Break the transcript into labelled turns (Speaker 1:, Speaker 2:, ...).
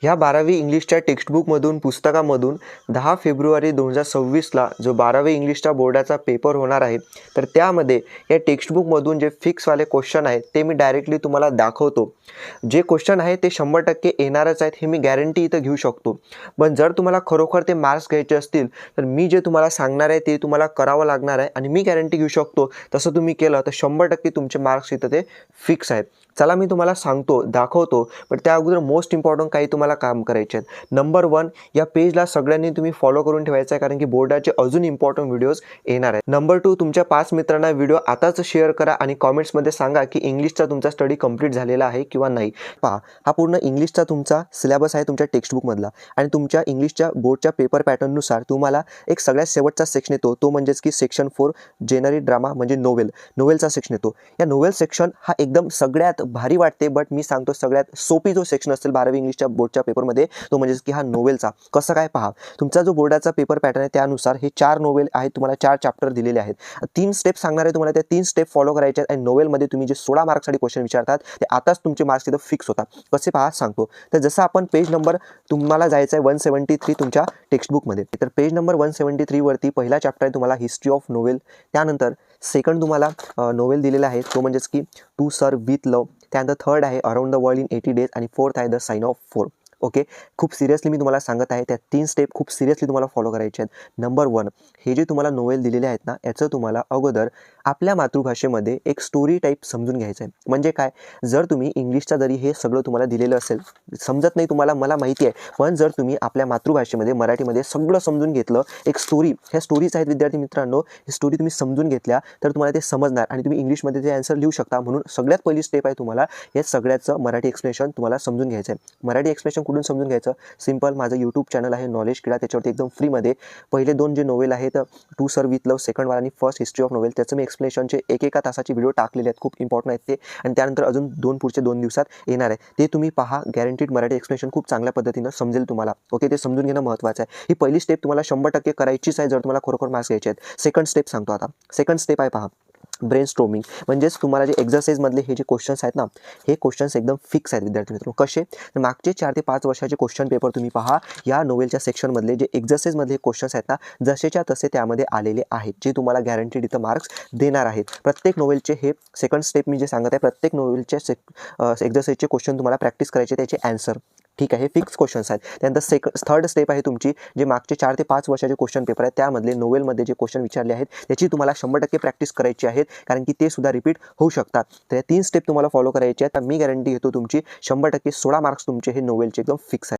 Speaker 1: ह्या 12वी इंग्लिशच्या टेक्स्टबुकमधून पुस्तकामधून 10 फेब्रुवारी 2026ला जो 12वी इंग्लिशच्या बोर्डाचा पेपर होणार आहे, तर त्यामध्ये या टेक्स्टबुकमधून जे फिक्सवाले क्वेश्चन आहेत ते मी डायरेक्टली तुम्हाला दाखवतो. जे क्वेश्चन आहे ते 100% येणारच आहेत, हे मी गॅरंटी इथं घेऊ शकतो. पण जर तुम्हाला खरोखर ते मार्क्स घ्यायचे असतील तर मी जे तुम्हाला सांगणार आहे ते तुम्हाला करावं लागणार आहे आणि मी गॅरंटी घेऊ शकतो तसं तुम्ही केलं तर 100% तुमचे मार्क्स इथं ते फिक्स आहेत. चला मी तुम्हाला सांगतो, दाखवतो, पण त्या अगोदर मोस्ट इम्पॉर्टंट काही तुम्हाला काम करायचे आहेत. नंबर 1, या पेजला सगळ्यांनी तुम्ही फॉलो करून ठेवायचं आहे, कारण की बोर्डाचे अजून इम्पॉर्टंट व्हिडिओज येणार आहेत. नंबर 2, तुमच्या 5 मित्रांना व्हिडिओ आताच शेअर करा आणि कॉमेंट्समध्ये सांगा की इंग्लिशचा तुमचा स्टडी कंप्लीट झालेला आहे किंवा नाही. पहा, हा पूर्ण इंग्लिशचा तुमचा सिलेबस आहे तुमच्या टेक्स्टबुकमधला आणि तुमच्या इंग्लिशच्या बोर्डच्या पेपर पॅटर्ननुसार तुम्हाला एक सगळ्यात शेवटचा सेक्शन येतो, तो म्हणजेच की सेक्शन 4 जेनरी ड्रामा म्हणजे नोवेलचा सेक्शन येतो. या नोवेल सेक्शन हा एकदम सगळ्यात भारी वाटते, बट मी सांगतो सगळ्यात सोपी जो सेक्शन असेल 12वी इंग्लिशच्या बोर्डच्या पेपरमध्ये तो म्हणजेच की हा नोवेलचा. कसं काय पहा, तुमचा जो बोर्डाचा पेपर पॅटर्न आहे त्यानुसार हे 4 नोवेल आहेत, तुम्हाला 4 चॅप्टर दिलेले आहेत. 3 स्टेप सांगणार आहे तुम्हाला, त्या 3 स्टेप फॉलो करायचे आहेत आणि नोवेलमध्ये तुम्ही जे 16 मार्क्ससाठी क्वेश्चन विचारतात ते आताच तुमचे मार्क्स तिथं फिक्स होतात. कसे पहा सांगतो. तर जसं आपण पेज नंबर तुम्हाला जायचं आहे 173 तुमच्या टेक्स्टबुकमध्ये, तर पेज नंबर 173 वरती पहिला चॅप्टर आहे तुम्हाला हिस्ट्री ऑफ नोवेल. त्यानंतर सेकंड तुम्हाला नोवेल दिलेला आहे तो म्हणजेच की टू सर्व विथ लव. त्यानंतर थर्ड आहे around the world in 80 days आणि फोर्थ आहे द साइन ऑफ 4. ओके, खूप सिरियसली मी तुम्हाला सांगत आहे, त्या 3 स्टेप खूप सिरियसली तुम्हाला फॉलो करायचे आहेत. नंबर 1, हे जे तुम्हाला नोवेल दिलेले आहेत ना, याचं तुम्हाला अगोदर आपल्या मातृभाषेमध्ये एक स्टोरी टाईप समजून घ्यायचं आहे. म्हणजे काय, जर तुम्ही इंग्लिशचा जरी हे सगळं तुम्हाला दिलेलं असेल, समजत नाही तुम्हाला, मला माहिती आहे, पण जर तुम्ही आपल्या मातृभाषेमध्ये मराठीमध्ये सगळं समजून घेतलं, एक स्टोरी, ह्या स्टोरीज आहेत विद्यार्थी मित्रांनो, ही स्टोरी तुम्ही समजून घेतल्या तर तुम्हाला ते समजणार आणि तुम्ही इंग्लिशमध्ये ते आन्सर लिहू शकता. म्हणून सगळ्यात पहिली स्टेप आहे तुम्हाला हे सगळ्याचं मराठी एक्सप्लेनेशन तुम्हाला समजून घ्यायचं आहे. मराठी एक्सप्लेनेशन कुठून समजून घ्यायचं, सिंपल, माझं यूट्यूब चॅनल आहे नॉलेज किडा, त्याच्यावरती एकदम फ्रीमध्ये पहिले 2 जे नोवेल आहेत, to serve with love second वाला आणि फर्स्ट हिस्ट्री ऑफ नोवेल, त्याचं मी एक्सप्लेनेशनचे एका तासाची व्हिडिओ टाकलेले आहेत, खूप इम्पॉर्टंट आहेत ते. आणि त्यानंतर अजून पुढचे 2 दिवसात येणार आहे, ते तुम्ही पहा. गॅरंटीड मराठी एक्सप्लेनेशन खूप चांगल्या पद्धतीनं समजेल तुम्हाला. ओके, ते समजून घेणं महत्त्वाचं आहे. ही पहिली स्टेप तुम्हाला 100% करायचीच आहे जर तुम्हाला खरोखर मार्क्स घ्यायचे आहेत. सेकंड स्टेप सांगतो आता. सेकंड स्टेप आहे पहा, ब्रेन स्टॉर्मिंग. म्हणजेच तुम्हाला जे एक्झरसाइजमधले हे जे क्वेश्चन्स आहेत ना, हे क्वेश्चन्स एकदम फिक्स आहेत विद्यार्थी मित्रांनो. कसे, तर मागचे 4 ते 5 वर्षाचे क्वेश्चन पेपर तुम्ही पहा. या नोवेलच्या सेक्शनमधले जे एक्झरसाइजमधले क्वेश्चन्स आहेत ना, जसेच्या तसे त्यामध्ये आलेले आहेत, जे तुम्हाला गॅरंटीड इथं मार्क्स देणार आहेत. प्रत्येक नोवेलचे हे सेकंड स्टेप मी जे सांगत आहे, प्रत्येक नोवेलचे एक्झरसाइजचे क्वेश्चन तुम्हाला प्रॅक्टिस करायचे, त्याचे आन्सर. ठीक आहे, हे फिक्स क्वेश्चन्स आहेत. त्यानंतर थर्ड स्टेप आहे तुमची, जे मागचे 4 ते 5 वर्षाचे क्वेश्चन पेपर आहेत त्यामधले नोवेलमध्ये जे क्वेश्चन विचारले आहेत त्याची तुम्हाला 100% प्रॅक्टिस करायची आहेत, कारण की ते सुद्धा रिपीट होऊ शकतात. तर या 3 स्टेप तुम्हाला फॉलो करायचे आहेत. तर मी गॅरंटी घेतो तुमची 100% 16 मार्क्स तुमचे हे नोवेलचे एकदम फिक्स आहेत.